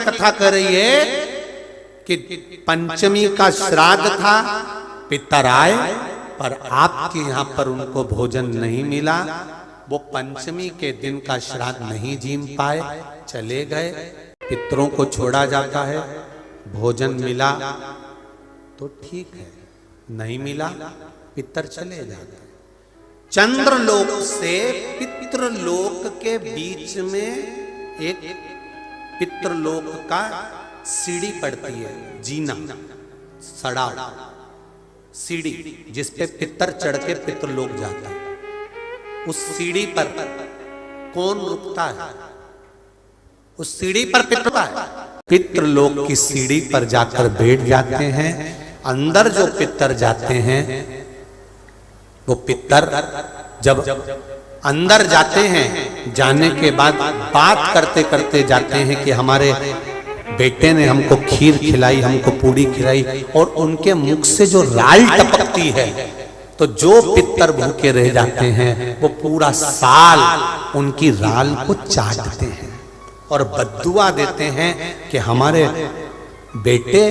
कथा कर रही है कि पंचमी का श्राद्ध था, पितर आए पर आपके यहां पर उनको भोजन नहीं मिला। वो पंचमी के दिन का श्राद्ध नहीं जीम पाए, चले गए। पितरों को छोड़ा जाता है, भोजन मिला तो ठीक है, नहीं मिला पितर चले जाते। चंद्रलोक से पितृलोक के बीच में एक पितृलोक का सीढ़ी पड़ती है, जीना सड़ा सीढ़ी जिस पे पितर चढ़ के पितृलोक जाता है। उस सीढ़ी पर कौन रुकता है? उस सीढ़ी पर पितर है। पितृलोक की सीढ़ी पर जाकर बैठ जाते हैं। अंदर जो पितर जाते हैं वो पितर जब अंदर जाते हैं, जाने के बाद बात करते करते जाते हैं कि हमारे बेटे ने हमको खीर खिलाई, हमको पूड़ी खिलाई, और उनके मुख से जो राल टपकती है तो जो पितर भूखे रह जाते हैं वो पूरा साल उनकी राल को चाटते हैं और बद्दुआ देते हैं कि हमारे बेटे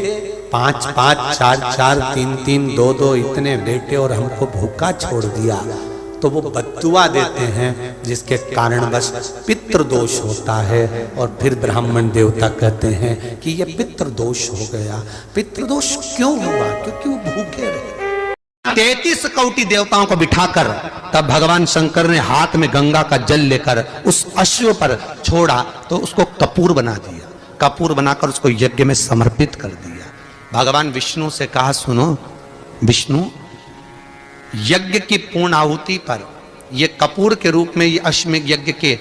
5 5 4 4 3 3 2 2 इतने बेटे और हमको भूखा छोड़ दिया। तो वो बद्दुआ देते हैं, जिसके कारणवश पितृदोष होता है। और फिर ब्राह्मण देवता कहते हैं कि ये पितृदोष हो गया। पितृदोष क्यों हुआ? क्योंकि वो भूखे रहे। 33 कोटि देवताओं को बिठाकर तब भगवान शंकर ने हाथ में गंगा का जल लेकर उस अश्व पर छोड़ा तो उसको कपूर बना दिया। कपूर बनाकर उसको यज्ञ में समर्पित कर दिया। भगवान विष्णु से कहा, सुनो विष्णु, यज्ञ की पूर्ण आहुति पर ये कपूर के रूप में ये अश्वमेध यज्ञ के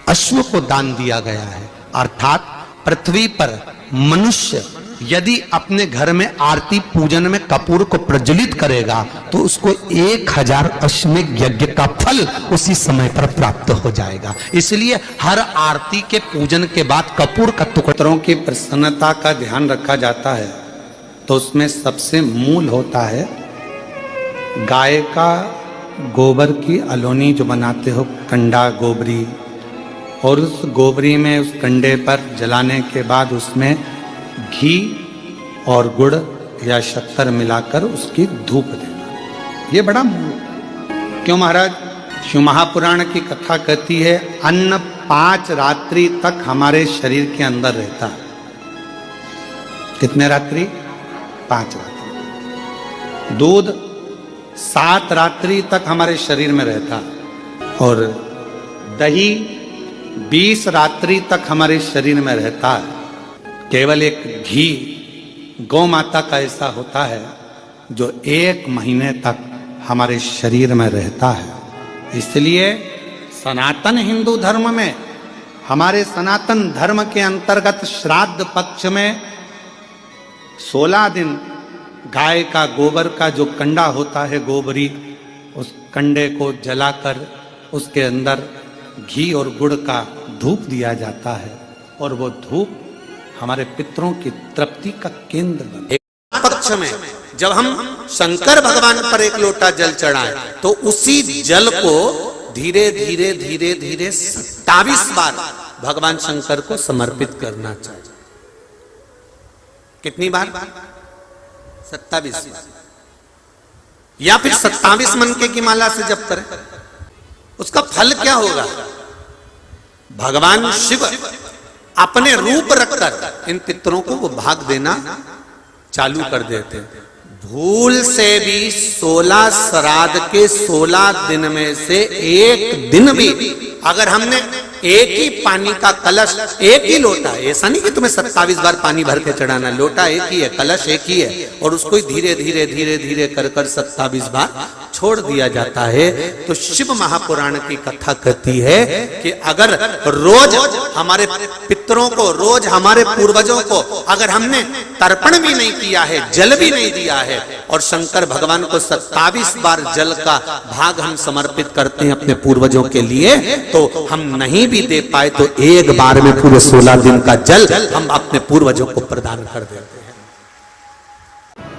अश्व को दान दिया गया है। अर्थात पृथ्वी पर मनुष्य यदि अपने घर में आरती पूजन में कपूर को प्रज्वलित करेगा तो उसको 1000 अश्वमेध यज्ञ का फल उसी समय पर प्राप्त हो जाएगा। इसलिए हर आरती के पूजन के बाद कपूर का टुकड़ों की प्रसन्नता का ध्यान रखा जाता है। तो उसमें सबसे मूल होता है गाय का गोबर की अलोनी जो बनाते हो, कंडा गोबरी, और उस गोबरी में उस कंडे पर जलाने के बाद उसमें घी और गुड़ या शक्कर मिलाकर उसकी धूप देना। ये बड़ा क्यों महाराज? शिव महापुराण की कथा कहती है अन्न 5 रात्रि तक हमारे शरीर के अंदर रहता है। कितने रात्रि? 5 रात्रि। दूध 7 रात्रि तक हमारे शरीर में रहता है। और दही 20 रात्रि तक हमारे शरीर में रहता है। केवल एक घी गौ माता का ऐसा होता है जो 1 महीने तक हमारे शरीर में रहता है। इसलिए सनातन हिंदू धर्म में, हमारे सनातन धर्म के अंतर्गत श्राद्ध पक्ष में 16 दिन गाय का गोबर का जो कंडा होता है गोबरी, उस कंडे को जलाकर उसके अंदर घी और गुड़ का धूप दिया जाता है। और वो धूप हमारे पितरों की तृप्ति का केंद्र बने। एक पक्ष में जब हम शंकर भगवान पर एक लोटा जल चढ़ाएं तो उसी जल को धीरे धीरे धीरे धीरे 27 बार भगवान शंकर को समर्पित करना चाहिए। कितनी बार? 27 बार। या फिर 27 मनके की माला से जप करें। उसका फल क्या होगा? भगवान शिव अपने रूप रखकर इन पितरों को वो भाग देना चालू कर देते। भूल से भी 16 श्राद्ध के 16 दिन में से एक दिन भी अगर हमने एक ही पानी का कलश, एक ही लोटा, ऐसा नहीं कि तुम्हें 27 बार पानी भर के चढ़ाना, लोटा एक ही है, कलश एक ही है, और उसको धीरे धीरे धीरे धीरे कर कर 27 बार छोड़ दिया जाता है। तो शिव महापुराण की कथा कहती है कि अगर रोज हमारे पितरों को, रोज हमारे पूर्वजों को अगर हमने तर्पण भी नहीं किया है, जल भी नहीं दिया है, और शंकर भगवान को 27 बार जल का भाग हम समर्पित करते हैं अपने पूर्वजों के लिए, तो हम नहीं भी दे पाए तो एक बार में पूरे 16 दिन का जल हम अपने पूर्वजों को प्रदान कर देते हैं।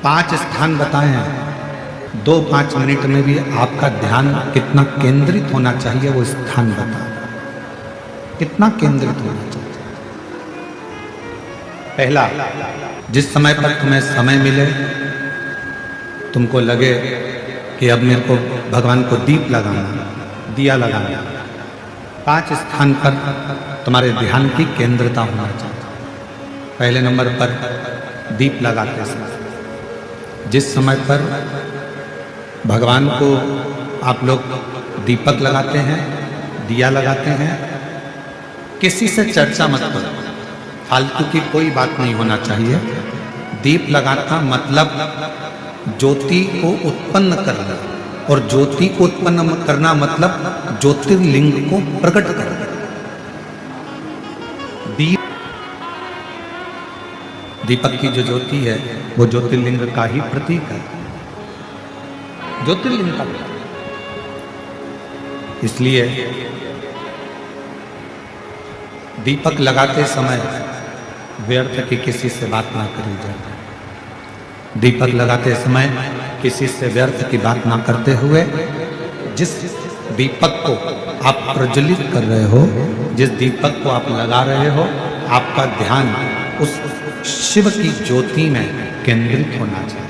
5 स्थान बताए हैं। 2-5 मिनट में भी आपका ध्यान कितना केंद्रित होना चाहिए वो स्थान बता, कितना केंद्रित होना चाहिए। पहला, जिस समय पर तुम्हें समय मिले, तुमको लगे कि अब मेरे को भगवान को दीप लगाना, दिया लगाना, 5 स्थान पर तुम्हारे ध्यान की केंद्रता होना चाहिए। पहले नंबर पर दीप लगाते समय, जिस समय पर भगवान को आप लोग दीपक लगाते हैं, दिया लगाते हैं, किसी से चर्चा मत करो, फालतू की कोई बात नहीं होना चाहिए। दीप लगाता मतलब ज्योति को उत्पन्न करना, और ज्योति को उत्पन्न करना मतलब ज्योतिर्लिंग को प्रकट करना। दीपक की जो ज्योति है वो ज्योतिर्लिंग का ही प्रतीक है, ज्योतिर्लिंग का प्रतीक। इसलिए दीपक लगाते समय व्यर्थ की किसी से बात ना करी जाए। दीपक लगाते समय किसी से व्यर्थ की बात ना करते हुए, जिस दीपक को आप प्रज्वलित कर रहे हो, जिस दीपक को आप लगा रहे हो, आपका ध्यान उस शिव की ज्योति में केंद्रित होना चाहिए।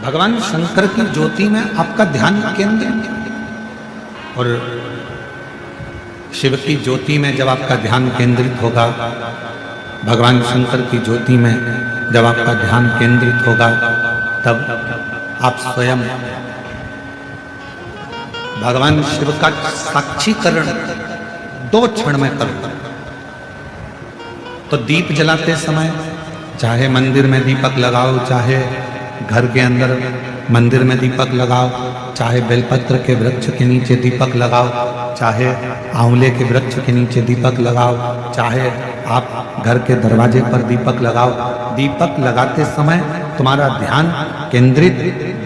भगवान शंकर की ज्योति में आपका ध्यान केंद्रित, और शिव की ज्योति में जब आपका ध्यान केंद्रित होगा, भगवान शंकर की ज्योति में जब आपका ध्यान केंद्रित होगा, तब आप स्वयं भगवान शिव का साक्षीकरण 2 क्षण में करो। तो दीप जलाते समय चाहे मंदिर में दीपक लगाओ, चाहे घर के अंदर मंदिर में दीपक लगाओ, चाहे बेलपत्र के वृक्ष के नीचे दीपक लगाओ, चाहे आंवले के वृक्ष के नीचे दीपक लगाओ, चाहे आप घर के दरवाजे पर दीपक लगाओ। दीपक लगाते समय तुम्हारा ध्यान केंद्रित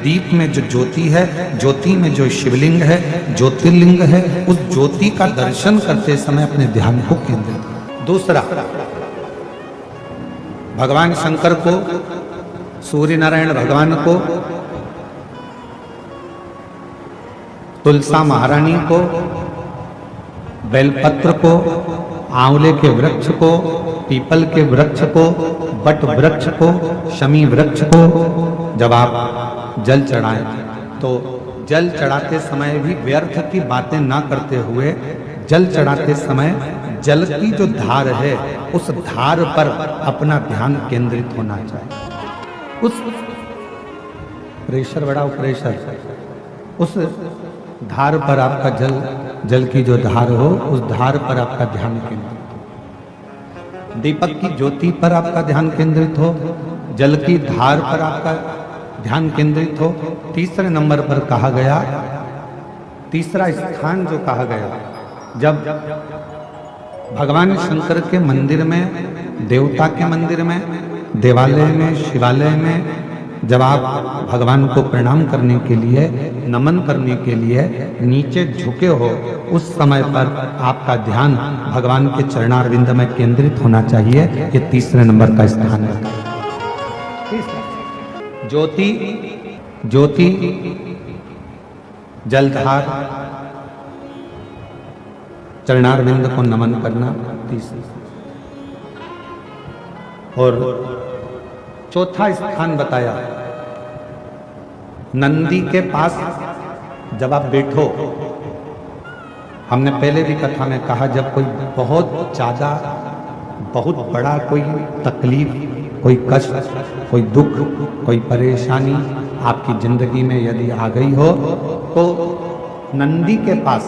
दीप में जो ज्योति है, ज्योति में जो शिवलिंग है, ज्योतिर्लिंग है, उस ज्योति का दर्शन करते समय अपने ध्यान को केंद्रित। दूसरा, भगवान शंकर को, सूर्य नारायण भगवान को, तुलसा महारानी को, बेलपत्र को, आंवले के वृक्ष को, पीपल के वृक्ष को, बट वृक्ष को, शमी वृक्ष को जब आप जल चढ़ाएं, तो जल चढ़ाते समय भी व्यर्थ की बातें ना करते हुए, जल चढ़ाते समय जल की जो धार है उस धार पर अपना ध्यान केंद्रित होना चाहिए। उस प्रेशर बढ़ाओ, प्रेशर, उस धार पर आपका जल की जो धार हो, उस धार पर आपका ध्यान केंद्रित हो। दीपक की ज्योति पर आपका ध्यान केंद्रित हो, जल की धार पर आपका ध्यान केंद्रित हो। तीसरे नंबर पर कहा गया, तीसरा स्थान जो कहा गया, जब भगवान शंकर के मंदिर में, देवता के मंदिर में, देवालय में, शिवालय में जब आप भगवान को प्रणाम करने के लिए, नमन करने के लिए नीचे झुके हो, उस समय पर आपका ध्यान भगवान के चरणारविंद में केंद्रित होना चाहिए। ये तीसरे नंबर का स्थान है। ज्योति, ज्योति, जलधार, चरणारविंद को नमन करना तीसरा। और चौथा स्थान बताया, नंदी के पास जब आप बैठो, हमने पहले भी कथा में कहा, जब कोई बहुत ज्यादा, बहुत बड़ा कोई तकलीफ, कोई कष्ट, कोई दुख, कोई परेशानी आपकी जिंदगी में यदि आ गई हो, तो नंदी के पास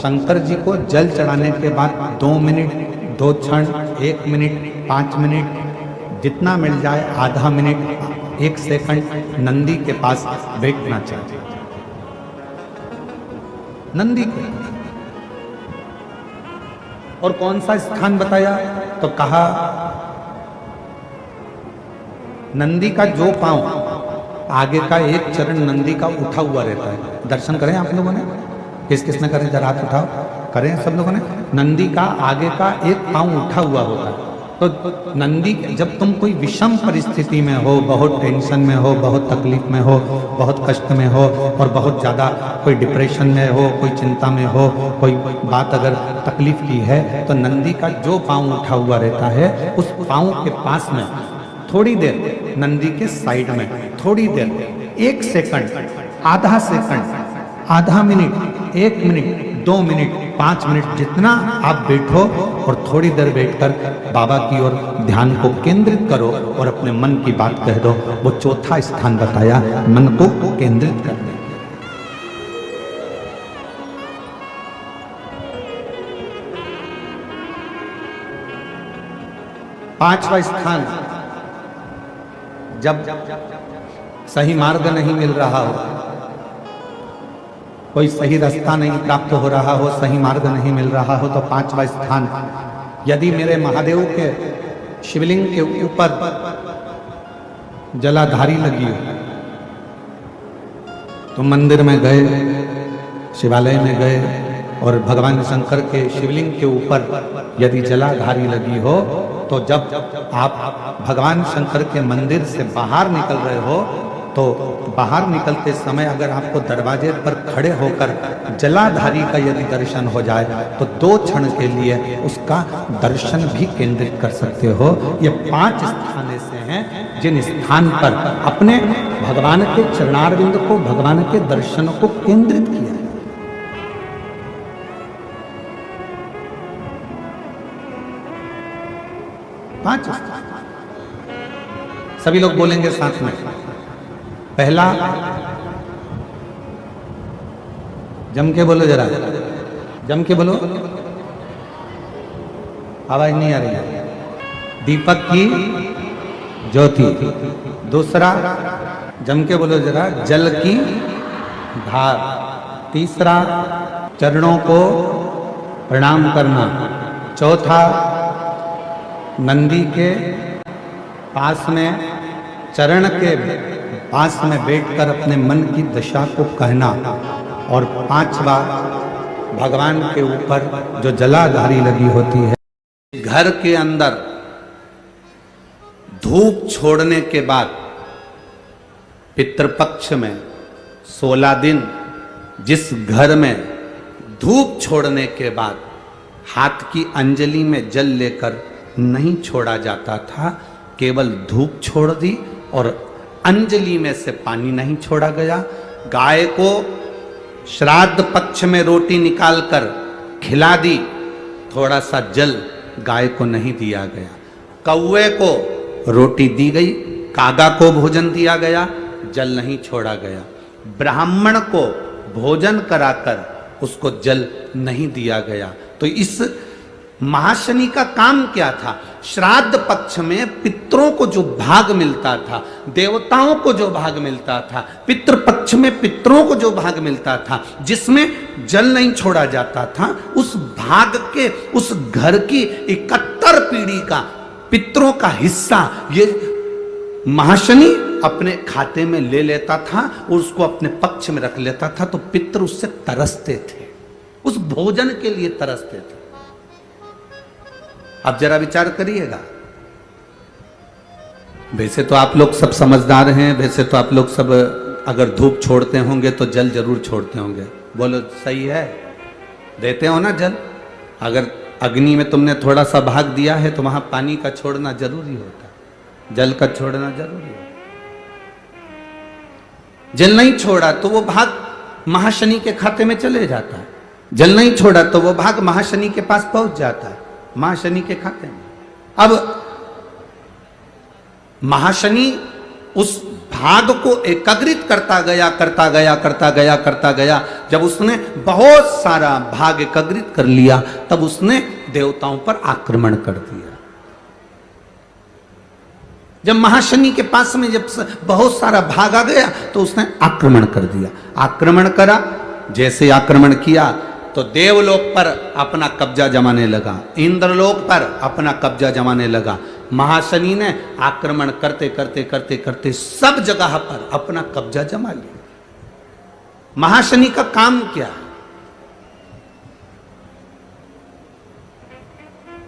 शंकर जी को जल चढ़ाने के बाद 2 मिनट, 2 क्षण, 1 मिनट, 5 मिनट, जितना मिल जाए, आधा मिनट, 1 सेकंड नंदी के पास बैठना चाहिए। नंदी के, और कौन सा स्थान बताया, तो कहा नंदी का जो पांव, आगे का एक चरण नंदी का उठा हुआ रहता है। दर्शन करें आप लोगों ने, किस किस ने करें, जरा हाथ उठाओ, करें सब लोगों ने। नंदी का आगे का एक पांव उठा हुआ होता है, तो नंदी, जब तुम कोई विषम परिस्थिति में हो, बहुत टेंशन में हो, बहुत तकलीफ में हो, बहुत कष्ट में हो और बहुत ज़्यादा कोई डिप्रेशन में हो, कोई चिंता में हो, कोई बात अगर तकलीफ की है, तो नंदी का जो पाँव उठा हुआ रहता है उस पाँव के पास में थोड़ी देर, नंदी के साइड में थोड़ी देर, 1 सेकंड, आधा सेकंड, आधा मिनट, 1 मिनट, 2 मिनट, 5 मिनट, जितना आप बैठो और थोड़ी देर बैठकर बाबा की ओर ध्यान को केंद्रित करो और अपने मन की बात कह दो। वो चौथा स्थान बताया, मन को केंद्रित करने। पांचवा स्थान, जब सही मार्ग नहीं मिल रहा हो, कोई सही रास्ता नहीं प्राप्त हो रहा हो, सही मार्ग नहीं मिल रहा हो, तो पांचवा स्थान, यदि मेरे महादेव के शिवलिंग के ऊपर जलाधारी लगी हो, तो मंदिर में गए, शिवालय में गए और भगवान शंकर के शिवलिंग के ऊपर यदि जलाधारी लगी हो, तो जब आप भगवान शंकर के मंदिर से बाहर निकल रहे हो, तो बाहर निकलते समय अगर आपको दरवाजे पर खड़े होकर जलाधारी का यदि दर्शन हो जाए, तो 2 क्षण के लिए उसका दर्शन भी केंद्रित कर सकते हो। ये 5 स्थान ऐसे हैं जिन स्थान पर अपने भगवान के चरणारविंद को, भगवान के दर्शन को केंद्रित किया है। पांच सभी लोग बोलेंगे साथ में। पहला, जम के बोलो, जरा जम के बोलो, आवाज नहीं आ रही है। दीपक की ज्योति। दूसरा, जम के बोलो जरा, जल की धार। तीसरा, चरणों को प्रणाम करना। चौथा, नंदी के पास में, चरण के पास में बैठकर अपने मन की दशा को कहना। और पांचवा, भगवान के ऊपर जो जलाधारी लगी होती है। घर के अंदर धूप छोड़ने के बाद पितृपक्ष में 16 दिन जिस घर में धूप छोड़ने के बाद हाथ की अंजलि में जल लेकर नहीं छोड़ा जाता था, केवल धूप छोड़ दी और अंजलि में से पानी नहीं छोड़ा गया। गाय को श्राद्ध पक्ष में रोटी निकालकर खिला दी, थोड़ा सा जल गाय को नहीं दिया गया। कौवे को रोटी दी गई, कागा को भोजन दिया गया, जल नहीं छोड़ा गया। ब्राह्मण को भोजन कराकर उसको जल नहीं दिया गया। तो इस महाशनि का काम क्या था? श्राद्ध पक्ष में पितरों को जो भाग मिलता था, देवताओं को जो भाग मिलता था, पितृ पक्ष में पितरों को जो भाग मिलता था, जिसमें जल नहीं छोड़ा जाता था, उस भाग के, उस घर की 71 पीढ़ी का पितरों का हिस्सा ये महाशनि अपने खाते में ले लेता था और उसको अपने पक्ष में रख लेता था। तो पितृ उससे तरसते थे, उस भोजन के लिए तरसते थे। अब जरा विचार करिएगा। वैसे तो आप लोग सब समझदार हैं, वैसे तो आप लोग सब अगर धूप छोड़ते होंगे तो जल जरूर छोड़ते होंगे। बोलो सही है, देते हो ना जल। अगर अग्नि में तुमने थोड़ा सा भाग दिया है तो वहां पानी का छोड़ना जरूरी होता है, जल का छोड़ना जरूरी है। जल नहीं छोड़ा तो वो भाग महाशनि के खाते में चले जाता है, जल नहीं छोड़ा तो वो भाग महाशनि के पास पहुंच जाता है, महाशनि के खाते में। अब महाशनि उस भाग को एकाग्रित करता गया, करता गया, करता गया, करता गया। जब उसने बहुत सारा भाग एकाग्रित कर लिया, तब उसने देवताओं पर आक्रमण कर दिया। जब महाशनि के पास में जब बहुत सारा भाग आ गया तो उसने आक्रमण कर दिया। आक्रमण करा, जैसे आक्रमण किया तो देवलोक पर अपना कब्जा जमाने लगा, इंद्रलोक पर अपना कब्जा जमाने लगा। महाशनि ने आक्रमण करते करते करते करते सब जगह पर अपना कब्जा जमा लिया। महाशनि का काम क्या है?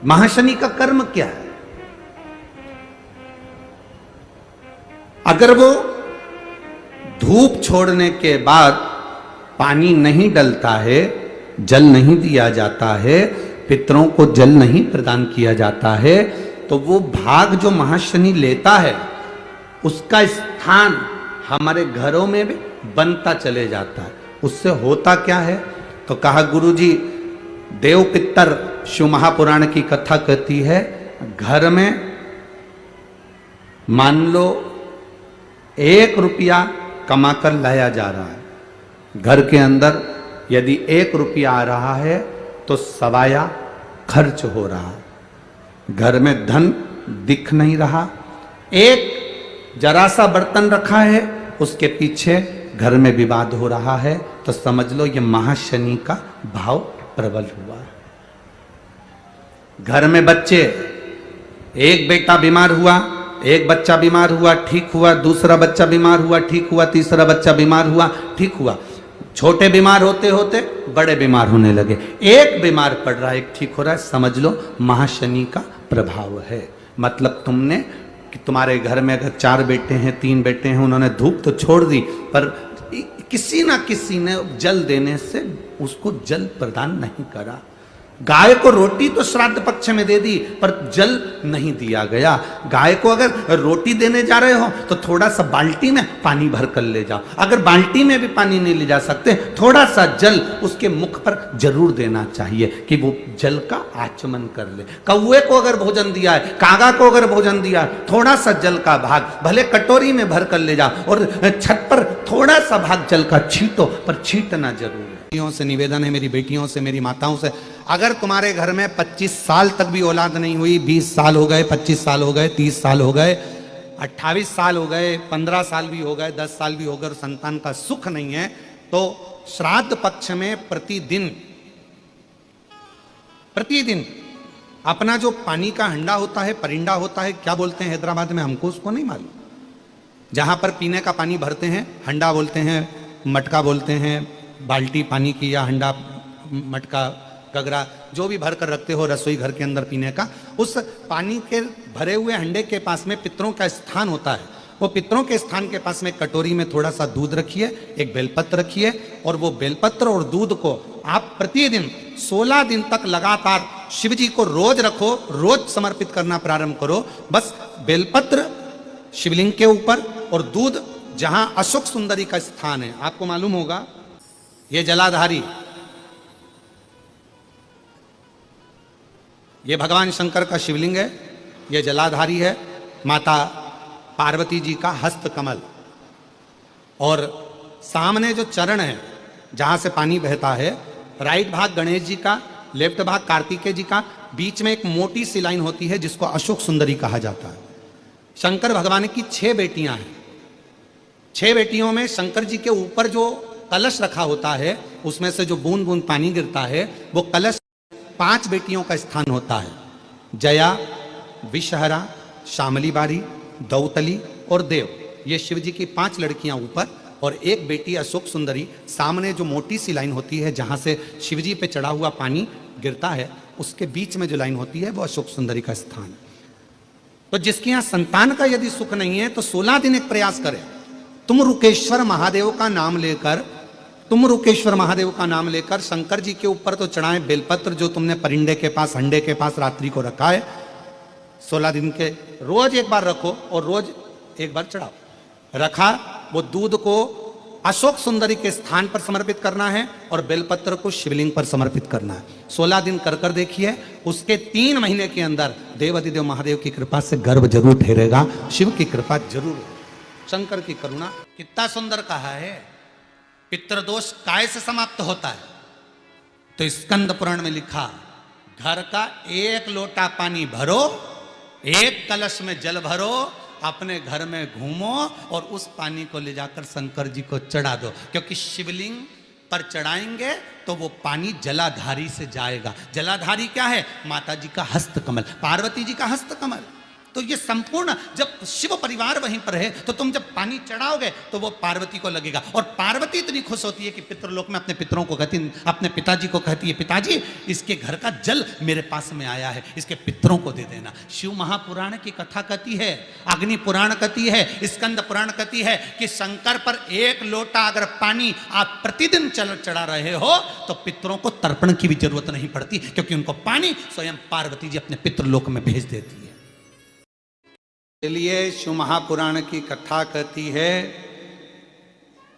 महाशनि का कर्म क्या है? अगर वो धूप छोड़ने के बाद पानी नहीं डलता है, जल नहीं दिया जाता है, पितरों को जल नहीं प्रदान किया जाता है, तो वो भाग जो महाशनि लेता है उसका स्थान हमारे घरों में भी बनता चले जाता है। उससे होता क्या है? तो कहा गुरुजी, देव पितर शिव महापुराण की कथा कहती है, घर में मान लो 1 रुपया कमाकर लाया जा रहा है, घर के अंदर यदि 1 रुपया आ रहा है तो सवाया खर्च हो रहा है, घर में धन दिख नहीं रहा। एक जरा सा बर्तन रखा है, उसके पीछे घर में विवाद हो रहा है, तो समझ लो ये महाशनि का भाव प्रबल हुआ है। घर में बच्चे, एक बेटा बीमार हुआ, एक बच्चा बीमार हुआ, ठीक हुआ, दूसरा बच्चा बीमार हुआ, ठीक हुआ, तीसरा बच्चा बीमार हुआ, ठीक हुआ, छोटे बीमार होते होते बड़े बीमार होने लगे, एक बीमार पड़ रहा है, एक ठीक हो रहा है, समझ लो महाशनि का प्रभाव है। मतलब तुमने कि तुम्हारे घर में अगर 4 बेटे हैं, 3 बेटे हैं, उन्होंने धूप तो छोड़ दी, पर किसी ना किसी ने जल देने से उसको जल प्रदान नहीं करा। गाय को रोटी तो श्राद्ध पक्ष में दे दी, पर जल नहीं दिया गया। गाय को अगर रोटी देने जा रहे हो तो थोड़ा सा बाल्टी में पानी भर कर ले जाओ, अगर बाल्टी में भी पानी नहीं ले जा सकते, थोड़ा सा जल उसके मुख पर जरूर देना चाहिए कि वो जल का आचमन कर ले। कौवे को अगर भोजन दिया है, कागा को अगर भोजन दिया है, थोड़ा सा जल का भाग भले कटोरी में भर कर ले जाओ, और छत पर थोड़ा सा भाग जल का छींटो, पर छींटना जरूर है। से निवेदन है, मेरी बेटियों से, मेरी माताओं से, अगर तुम्हारे घर में 25 साल तक भी औलाद नहीं हुई, 20 साल हो गए, 25 साल हो गए, 30 साल हो गए, 28 साल हो गए, 15 साल भी हो गए, 10 साल भी हो गए और संतान का सुख नहीं है, तो श्राद्ध पक्ष में प्रतिदिन अपना जो पानी का हंडा होता है, परिंडा होता है, क्या बोलते हैं हैदराबाद में, हमको उसको नहीं मालूम, जहां पर पीने का पानी भरते हैं, हंडा बोलते हैं, मटका बोलते हैं, बाल्टी पानी की या हंडा, मटका, गगरा, जो भी भर कर रखते हो रसोई घर के अंदर पीने का, उस पानी के भरे हुए हंडे के पास में पितरों का स्थान होता है। वो पितरों के स्थान के पास में कटोरी में थोड़ा सा दूध रखिए, एक बेलपत्र रखिए, और वो बेलपत्र और दूध को आप प्रतिदिन 16 दिन तक लगातार शिव जी को रोज रखो, रोज समर्पित करना प्रारंभ करो। बस बेलपत्र शिवलिंग के ऊपर और दूध जहां अशोक सुंदरी का स्थान है, आपको मालूम होगा, ये जलाधारी, ये भगवान शंकर का शिवलिंग है, ये जलाधारी है, माता पार्वती जी का हस्त कमल, और सामने जो चरण है जहां से पानी बहता है, राइट भाग गणेश जी का, लेफ्ट भाग कार्तिकेय जी का, बीच में एक मोटी सी लाइन होती है जिसको अशोक सुंदरी कहा जाता है। शंकर भगवान की 6 बेटियां हैं, 6 बेटियों में शंकर जी के ऊपर जो कलश रखा होता है, उसमें से जो बूंद बूंद पानी गिरता है, वो कलश 5 बेटियों का स्थान होता है, जया, विषहरा, शामली बारी, दौतली और देव। ये शिव जी की 5 लड़कियां ऊपर और एक बेटी अशोक सुंदरी। सामने जो मोटी सी लाइन होती है जहां से शिव जी पे चढ़ा हुआ पानी गिरता है, उसके बीच में जो लाइन होती है वो अशोक सुंदरी का स्थान है। तो जिसके यहां संतान का यदि सुख नहीं है तो 16 दिन एक प्रयास करें, तुम रुकेश्वर महादेव का नाम लेकर शंकर जी के ऊपर तो चढ़ाएं बेलपत्र, जो तुमने परिंडे के पास, हंडे के पास रात्रि को रखा है, 16 दिन के रोज एक बार रखो और रोज एक बार चढ़ाओ। रखा, वो दूध को अशोक सुंदरी के स्थान पर समर्पित करना है और बेलपत्र को शिवलिंग पर समर्पित करना है। 16 दिन कर देखिए, उसके 3 महीने के अंदर देवाधिदेव महादेव की कृपा से गर्भ जरूर ठहरेगा, शिव की कृपा जरूर, शंकर की करुणा। कितना सुंदर कहा है, पितृदोष काय से समाप्त होता है, तो स्कंद पुराण में लिखा, घर का 1 लोटा पानी भरो, 1 कलश में जल भरो, अपने घर में घूमो और उस पानी को ले जाकर शंकर जी को चढ़ा दो, क्योंकि शिवलिंग पर चढ़ाएंगे तो वो पानी जलाधारी से जाएगा। जलाधारी क्या है? माता जी का हस्त कमल, पार्वती जी का हस्त कमल। तो ये संपूर्ण, जब शिव परिवार वहीं पर है तो तुम जब पानी चढ़ाओगे तो वो पार्वती को लगेगा, और पार्वती इतनी खुश होती है कि पितृलोक में अपने पितरों को कहती, अपने पिताजी को कहती है, पिताजी इसके घर का जल मेरे पास में आया है, इसके पितरों को दे देना। शिव महापुराण की कथा कहती है, अग्नि पुराण कहती है, स्कंद पुराण कहती है कि शंकर पर 1 लोटा अगर पानी आप प्रतिदिन चढ़ा रहे हो तो पितरों को तर्पण की भी जरूरत नहीं पड़ती, क्योंकि उनको पानी स्वयं पार्वती जी अपने पितृलोक में भेज देती है। इसलिए शिव महापुराण की कथा कहती है,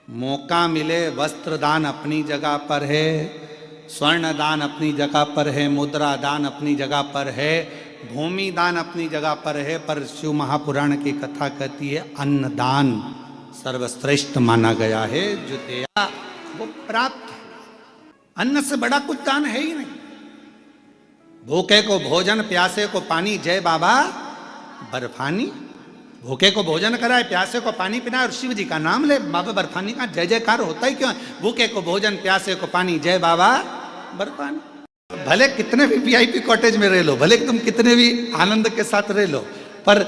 मौका मिले वस्त्र दान अपनी जगह पर है, स्वर्ण दान अपनी जगह पर है, मुद्रा दान अपनी जगह पर है, भूमि दान अपनी जगह पर है, पर शिव महापुराण की कथा कहती है अन्न दान सर्वश्रेष्ठ माना गया है, जो दिया वो प्राप्त है। अन्न से बड़ा कुछ दान है ही नहीं। भूखे को भोजन, प्यासे को पानी, जय बाबा बर्फानी। भूखे को भोजन कराए, प्यासे को पानी पिलाए और शिव जी का नाम ले, बाबा बर्फानी का जय जयकार होता ही क्यों है? भूखे को भोजन, प्यासे को पानी, जय बाबा बर्फानी। भले कितने भी वीआईपी कॉटेज में रह लो, भले तुम कितने भी आनंद के साथ रह लो, पर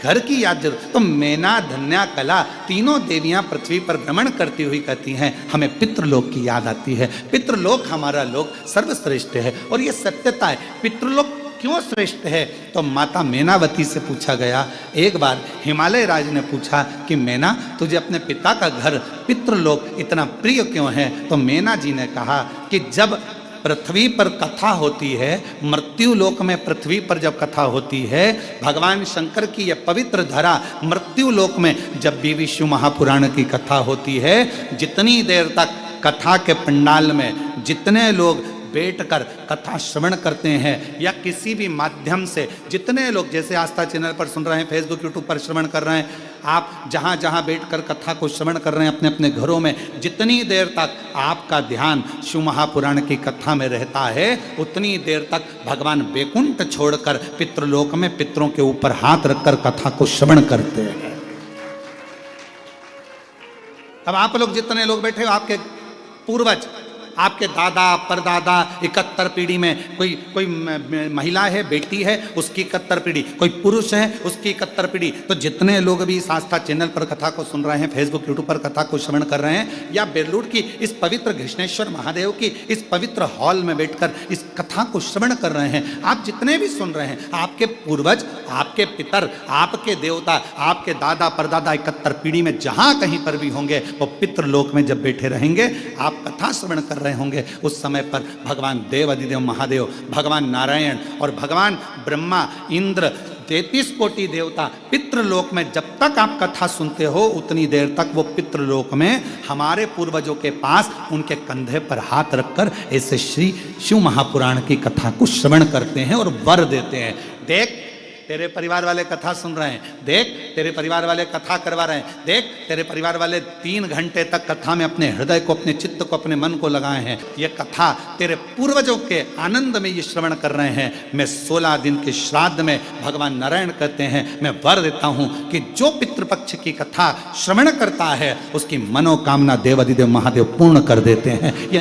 घर की याद जरूर। तो मैना, धन्या, कला तीनों देवियां पृथ्वी पर भ्रमण करती हुई कहती हैं हमें पितृलोक की याद आती है। पितृलोक हमारा लोक सर्वश्रेष्ठ है, और ये सत्यता है। पितृलोक क्यों श्रेष्ठ है? तो माता मैनावती से पूछा गया। एक बार हिमालय राज ने पूछा कि मैना, तुझे अपने पिता का घर पितृलोक इतना प्रिय क्यों है? तो मैना जी ने कहा कि जब पृथ्वी पर कथा होती है, मृत्यु लोक में पृथ्वी पर जब कथा होती है, भगवान शंकर की यह पवित्र धरा मृत्यु लोक में जब भी विष्णु महापुराण की कथा होती है, जितनी देर तक कथा के पंडाल में जितने लोग बैठकर कथा श्रवण करते हैं या किसी भी माध्यम से जितने लोग, जैसे आस्था चैनल पर सुन रहे हैं, फेसबुक यूट्यूब पर श्रवण कर रहे हैं, आप जहाँ जहाँ बैठकर कथा को श्रवण कर रहे हैं अपने अपने घरों में, जितनी देर तक आपका ध्यान शिव महापुराण की कथा में रहता है, उतनी देर तक भगवान वैकुंठ छोड़कर पितृलोक में पितरों के ऊपर हाथ रखकर कथा को श्रवण करते हैं। अब आप लोग जितने लोग बैठे हो, आपके पूर्वज, आपके दादा परदादा 71 पीढ़ी में, कोई महिला है, बेटी है, उसकी 71 पीढ़ी, कोई पुरुष है, उसकी 71 पीढ़ी। तो जितने लोग भी इस आस्था चैनल पर कथा को सुन रहे हैं, फेसबुक यूट्यूब पर कथा को श्रवण कर रहे हैं, या बेरलूट की इस पवित्र घृष्णेश्वर महादेव की इस पवित्र हॉल में बैठकर इस कथा को श्रवण कर रहे हैं, आप जितने भी सुन रहे हैं, आपके पूर्वज, आपके पितर, आपके देवता, आपके दादा परदादा 71 पीढ़ी में जहां कहीं पर भी होंगे, वो पितृलोक में जब बैठे रहेंगे, आप कथा श्रवण कर रहे होंगे, उस समय पर भगवान देव अधिदेव महादेव, भगवान नारायण और भगवान ब्रह्मा, इंद्र, 33 कोटि देवता पितृलोक में जब तक आप कथा सुनते हो, उतनी देर तक वो पितृलोक में हमारे पूर्वजों के पास उनके कंधे पर हाथ रखकर ऐसे श्री शिव महापुराण की कथा को श्रवण करते हैं और वर देते हैं। देख, तेरे परिवार वाले कथा सुन रहे हैं, देख तेरे परिवार वाले कथा करवा रहे हैं, देख तेरे परिवार वाले 3 घंटे तक कथा में अपने हृदय को, अपने चित्त को, अपने मन को लगाए हैं। ये कथा तेरे पूर्वजों के आनंद में ये श्रवण कर रहे हैं। मैं 16 दिन के श्राद्ध में भगवान नारायण कहते हैं, मैं वर देता हूं कि जो पितृपक्ष की कथा श्रवण करता है उसकी मनोकामना देव अधिदेव महादेव पूर्ण कर देते हैं। ये